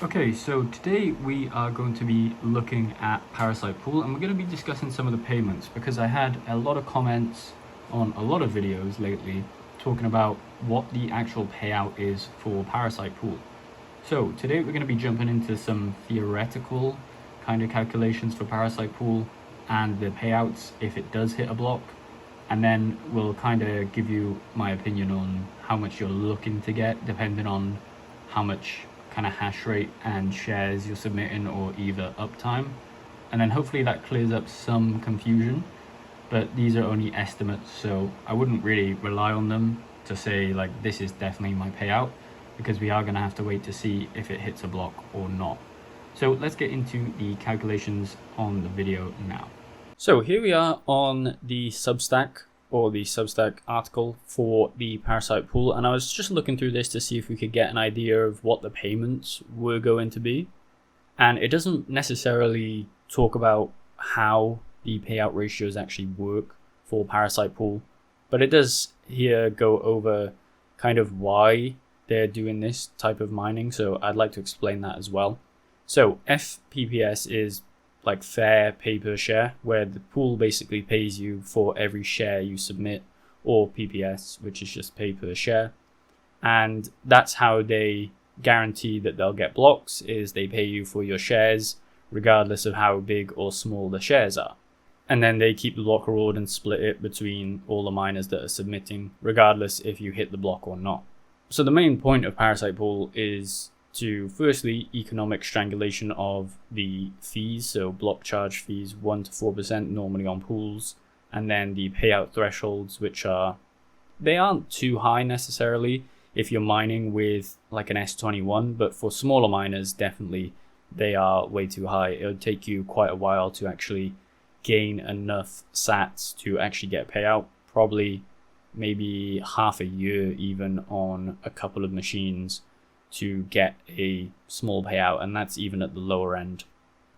Okay, so today we are going to be looking at Parasite Pool and we're going to be discussing some of the payments because I had a lot of comments on a lot of videos lately talking about what the actual payout is for Parasite Pool. So today we're going to be jumping into some theoretical kind of calculations for Parasite Pool and the payouts if it does hit a block. And then we'll kind of give you my opinion on how much you're looking to get depending on how much kind of hash rate and shares you're submitting or either uptime. And then hopefully that clears up some confusion, but these are only estimates, so I wouldn't really rely on them to say like this is definitely my payout, because we are going to have to wait to see if it hits a block or not. So let's get into the calculations on the video now. So here we are on the Substack or the Substack article for the Parasite Pool, and I was just looking through this to see if we could get an idea of what the payments were going to be. And it doesn't necessarily talk about how the payout ratios actually work for Parasite Pool, but it does here go over kind of why they're doing this type of mining, so I'd like to explain that as well. So FPPS is like fair pay per share, where the pool basically pays you for every share you submit, or PPS, which is just pay per share. And that's how they guarantee that they'll get blocks, is they pay you for your shares regardless of how big or small the shares are. And then they keep the block reward and split it between all the miners that are submitting, regardless if you hit the block or not. So the main point of Parasite Pool is to firstly economic strangulation of the fees, so block charge fees 1 to 4% normally on pools, and then the payout thresholds, which they aren't too high necessarily if you're mining with like an S21, but for smaller miners definitely they are way too high. It would take you quite a while to actually gain enough sats to actually get payout, probably maybe half a year even on a couple of machines to get a small payout, and that's even at the lower end.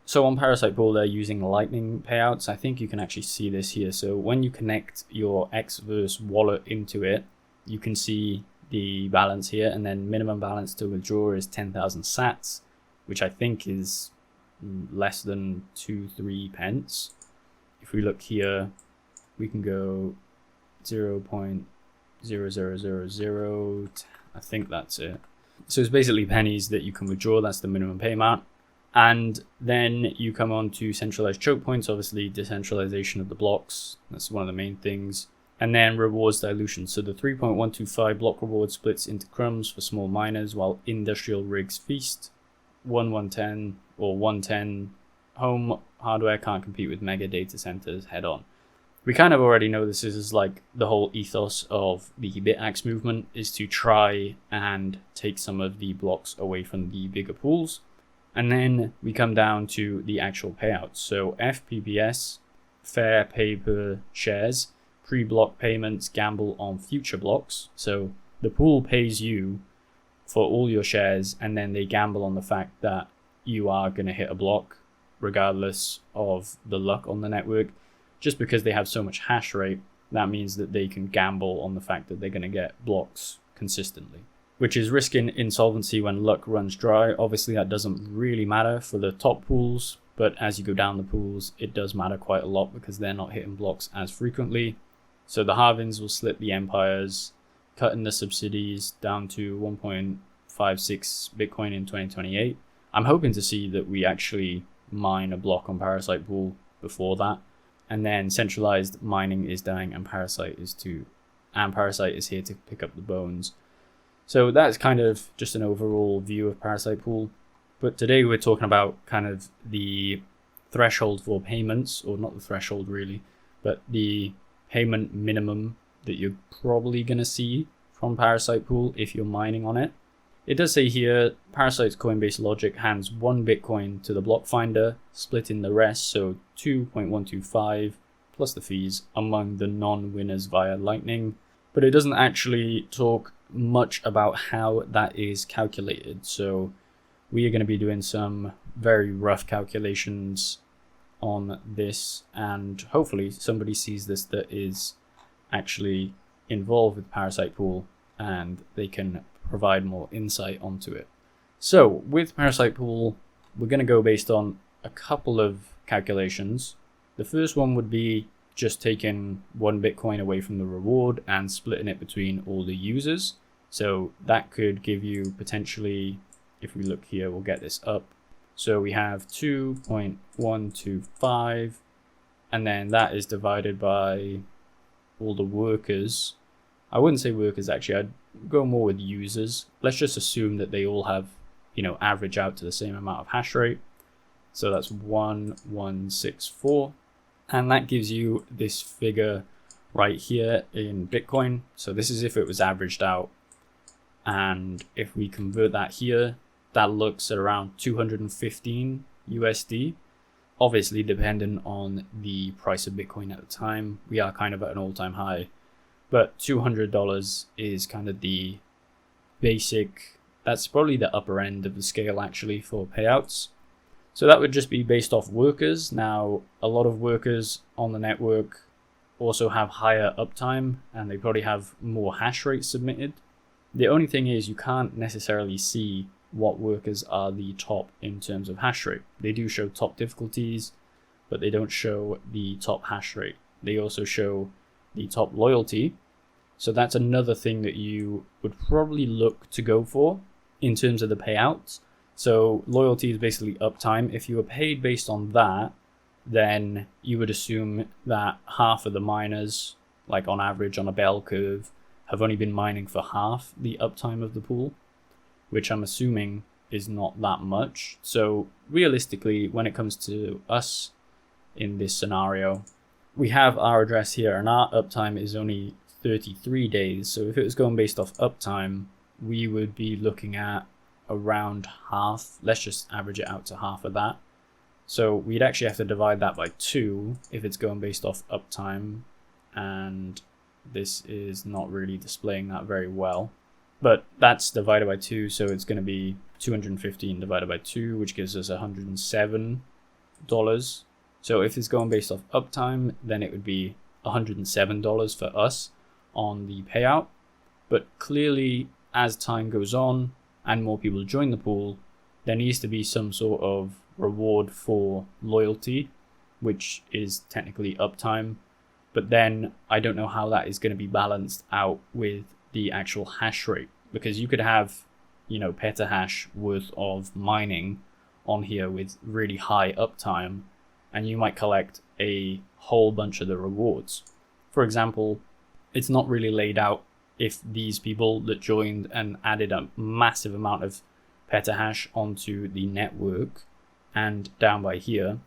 So on Parasite Pool, they're using Lightning payouts. I think you can actually see this here. So when you connect your Xverse wallet into it, you can see the balance here, and then minimum balance to withdraw is 10,000 sats, which I think is less than 2-3 pence. If we look here, we can go 0.0000. I think that's it. So it's basically pennies that you can withdraw. That's the minimum payment. And then you come on to centralized choke points, obviously decentralization of the blocks. That's one of the main things. And then rewards dilution. So the 3.125 block reward splits into crumbs for small miners, while industrial rigs feast. 110 or 110 home hardware can't compete with mega data centers head on. We kind of already know this is like the whole ethos of the bitaxe movement, is to try and take some of the blocks away from the bigger pools. And then we come down to the actual payouts. So FPPS, fair pay per shares, pre-block payments gamble on future blocks. So the pool pays you for all your shares, and then they gamble on the fact that you are going to hit a block regardless of the luck on the network. Just because they have so much hash rate, that means that they can gamble on the fact that they're going to get blocks consistently, which is risking insolvency when luck runs dry. Obviously, that doesn't really matter for the top pools, but as you go down the pools, it does matter quite a lot because they're not hitting blocks as frequently. So the halvings will slip the empires, cutting the subsidies down to 1.56 Bitcoin in 2028. I'm hoping to see that we actually mine a block on Parasite Pool before that. And then centralized mining is dying, and Parasite is here to pick up the bones. So that's kind of just an overall view of Parasite Pool. But today we're talking about kind of the threshold for payments, or not the threshold really, but the payment minimum that you're probably going to see from Parasite Pool if you're mining on it. It does say here, Parasite's Coinbase logic hands 1 Bitcoin to the block finder, splitting the rest, so 2.125 plus the fees, among the non-winners via Lightning. But it doesn't actually talk much about how that is calculated. So we are going to be doing some very rough calculations on this, and hopefully somebody sees this that is actually involved with Parasite Pool and they can provide more insight onto it. So with Parasite Pool, we're going to go based on a couple of calculations. The first one would be just taking 1 Bitcoin away from the reward and splitting it between all the users. So that could give you potentially, if we look here, we'll get this up. So we have 2.125, and then that is divided by all the workers. I wouldn't say workers actually, I'd go more with users. Let's just assume that they all have, average out to the same amount of hash rate. So that's 1164. And that gives you this figure right here in Bitcoin. So this is if it was averaged out. And if we convert that here, that looks at around 215 USD. Obviously, dependent on the price of Bitcoin at the time. We are kind of at an all-time high. But $200 is kind of the basic, that's probably the upper end of the scale actually for payouts. So that would just be based off workers. Now, a lot of workers on the network also have higher uptime and they probably have more hash rate submitted. The only thing is you can't necessarily see what workers are the top in terms of hash rate. They do show top difficulties, but they don't show the top hash rate. They also show the top loyalty. So that's another thing that you would probably look to go for in terms of the payouts. So loyalty is basically uptime. If you were paid based on that, then you would assume that half of the miners, like on average on a bell curve, have only been mining for half the uptime of the pool, which I'm assuming is not that much. So realistically, when it comes to us in this scenario, we have our address here and our uptime is only 33 days. So if it was going based off uptime, we would be looking at around half. Let's just average it out to half of that. So we'd actually have to divide that by 2 if it's going based off uptime. And this is not really displaying that very well. But that's divided by 2, so it's going to be 215 divided by 2, which gives us $107. So if it's going based off uptime, then it would be $107 for us on the payout. But clearly, as time goes on and more people join the pool, there needs to be some sort of reward for loyalty, which is technically uptime. But then I don't know how that is going to be balanced out with the actual hash rate, because you could have, petahash worth of mining on here with really high uptime, and you might collect a whole bunch of the rewards. For example, it's not really laid out if these people that joined and added a massive amount of petahash onto the network and down by here,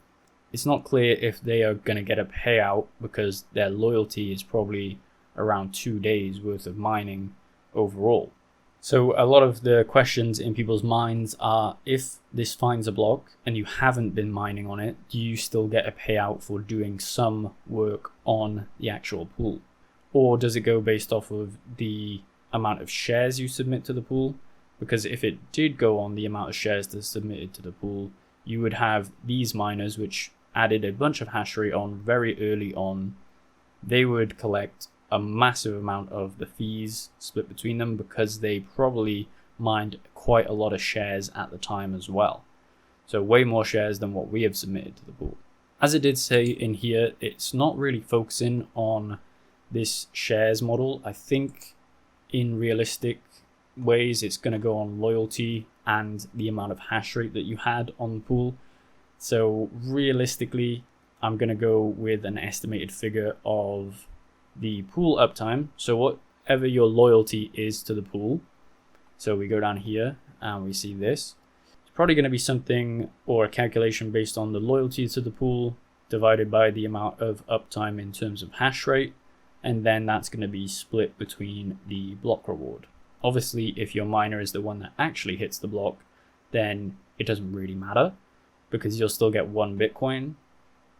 it's not clear if they are going to get a payout because their loyalty is probably around 2 days worth of mining overall. So a lot of the questions in people's minds are, if this finds a block and you haven't been mining on it, do you still get a payout for doing some work on the actual pool? Or does it go based off of the amount of shares you submit to the pool? Because if it did go on the amount of shares that's submitted to the pool, you would have these miners which added a bunch of hash rate on very early on. They would collect a massive amount of the fees split between them because they probably mined quite a lot of shares at the time as well. So way more shares than what we have submitted to the pool. As it did say in here, it's not really focusing on this shares model. I think in realistic ways, it's going to go on loyalty and the amount of hash rate that you had on the pool. So realistically, I'm going to go with an estimated figure of the pool uptime. So whatever your loyalty is to the pool. So we go down here and we see this. It's probably going to be something or a calculation based on the loyalty to the pool divided by the amount of uptime in terms of hash rate. And then that's going to be split between the block reward. Obviously, if your miner is the one that actually hits the block, then it doesn't really matter because you'll still get 1 Bitcoin.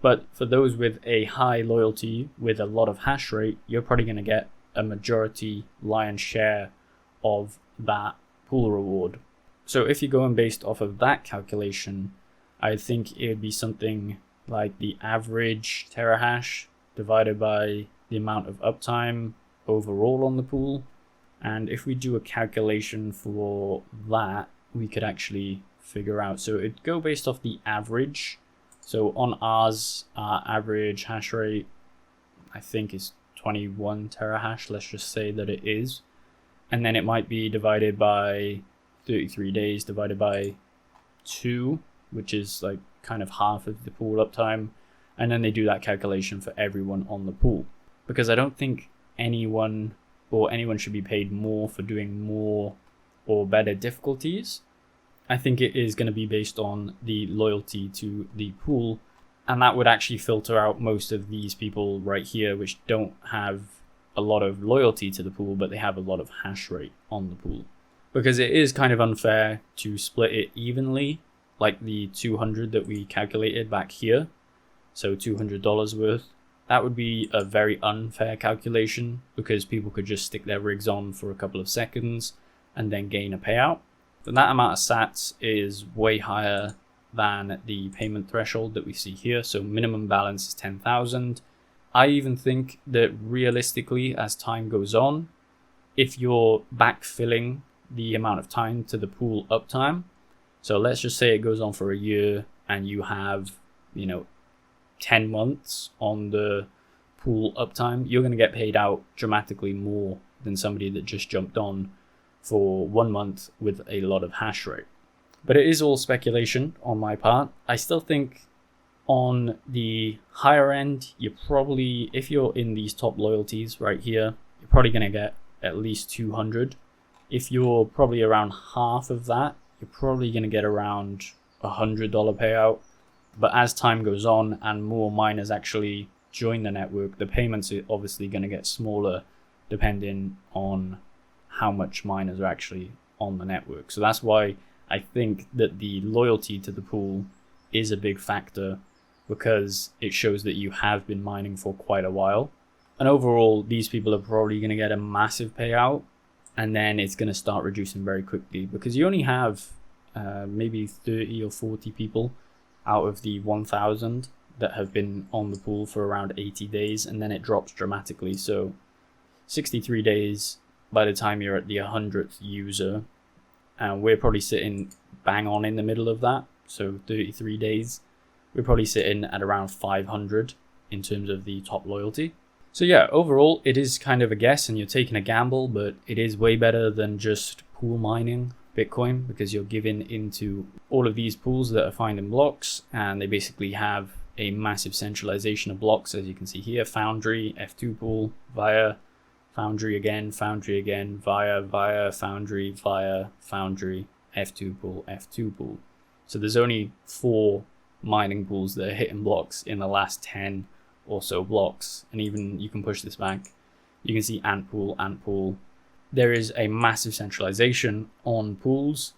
But for those with a high loyalty with a lot of hash rate, you're probably going to get a majority lion's share of that pool reward. So if you're going based off of that calculation, I think it would be something like the average terahash divided by the amount of uptime overall on the pool. And if we do a calculation for that, we could actually figure out. So it'd go based off the average. So on ours, our average hash rate, I think, is 21 terahash. Let's just say that it is. And then it might be divided by 33 days divided by 2, which is like kind of half of the pool uptime. And then they do that calculation for everyone on the pool. Because I don't think anyone should be paid more for doing more or better difficulties. I think it is going to be based on the loyalty to the pool, and that would actually filter out most of these people right here, which don't have a lot of loyalty to the pool, but they have a lot of hash rate on the pool. Because it is kind of unfair to split it evenly, like the 200 that we calculated back here. So $200 worth. That would be a very unfair calculation, because people could just stick their rigs on for a couple of seconds and then gain a payout. But that amount of sats is way higher than the payment threshold that we see here. So minimum balance is 10,000. I even think that realistically, as time goes on, if you're backfilling the amount of time to the pool uptime, so let's just say it goes on for a year and you have, 10 months on the pool uptime, you're going to get paid out dramatically more than somebody that just jumped on for 1 month with a lot of hash rate. But it is all speculation on my part. I still think on the higher end, if you're in these top loyalties right here, you're probably going to get at least 200. If you're probably around half of that, you're probably going to get around $100 payout. But as time goes on and more miners actually join the network, the payments are obviously going to get smaller depending on how much miners are actually on the network. So that's why I think that the loyalty to the pool is a big factor, because it shows that you have been mining for quite a while. And overall, these people are probably going to get a massive payout, and then it's going to start reducing very quickly, because you only have maybe 30 or 40 people out of the 1,000 that have been on the pool for around 80 days, and then it drops dramatically. So 63 days by the time you're at the 100th user, and we're probably sitting bang on in the middle of that. So 33 days, we're probably sitting at around 500 in terms of the top loyalty. So yeah, overall, it is kind of a guess and you're taking a gamble, but it is way better than just pool mining Bitcoin, because you're giving into all of these pools that are finding blocks, and they basically have a massive centralization of blocks, as you can see here: Foundry, F2 pool, via Foundry again, via Foundry, via Foundry, F2 pool, F2 pool. So there's only 4 mining pools that are hitting blocks in the last 10 or so blocks. And even you can push this back, you can see Ant pool. There is a massive centralization on pools,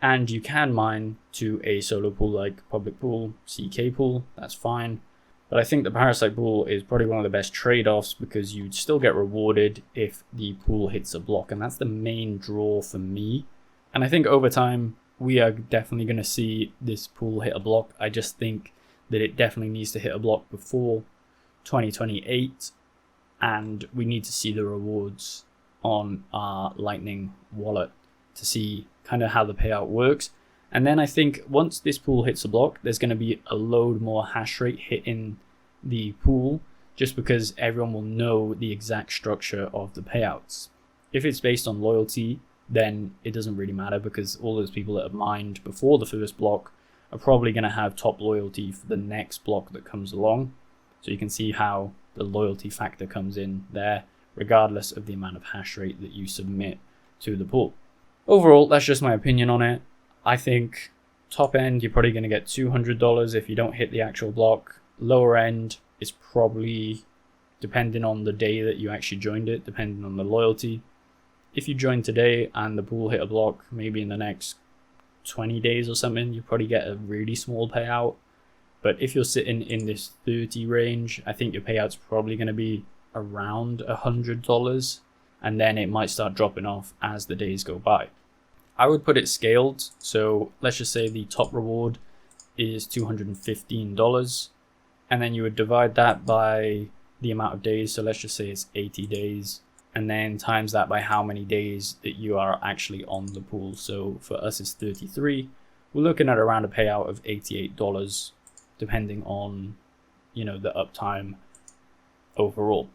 and you can mine to a solo pool like public pool, CK pool, that's fine. But I think the Parasite pool is probably one of the best trade-offs, because you'd still get rewarded if the pool hits a block, and that's the main draw for me. And I think over time, we are definitely going to see this pool hit a block. I just think that it definitely needs to hit a block before 2028, and we need to see the rewards on our Lightning wallet to see kind of how the payout works. And then I think once this pool hits a block, there's going to be a load more hash rate hitting the pool, just because everyone will know the exact structure of the payouts. If it's based on loyalty, then it doesn't really matter, because all those people that have mined before the first block are probably going to have top loyalty for the next block that comes along. So you can see how the loyalty factor comes in there, regardless of the amount of hash rate that you submit to the pool. Overall, that's just my opinion on it. I think top end, you're probably going to get $200 if you don't hit the actual block. Lower end is probably, depending on the day that you actually joined it, depending on the loyalty. If you joined today and the pool hit a block, maybe in the next 20 days or something, you probably get a really small payout. But if you're sitting in this 30 range, I think your payout's probably going to be around $100, and then it might start dropping off as the days go by. I would put it scaled. So let's just say the top reward is $215, and then you would divide that by the amount of days. So let's just say it's 80 days. and then times that by how many days that you are actually on the pool. So for us it's 33. We're looking at around a payout of $88, depending on, you know, the uptime overall.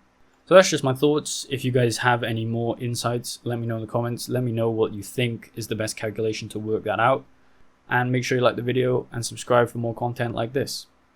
So that's just my thoughts. If you guys have any more insights, let me know in the comments. Let me know what you think is the best calculation to work that out. And make sure you like the video and subscribe for more content like this.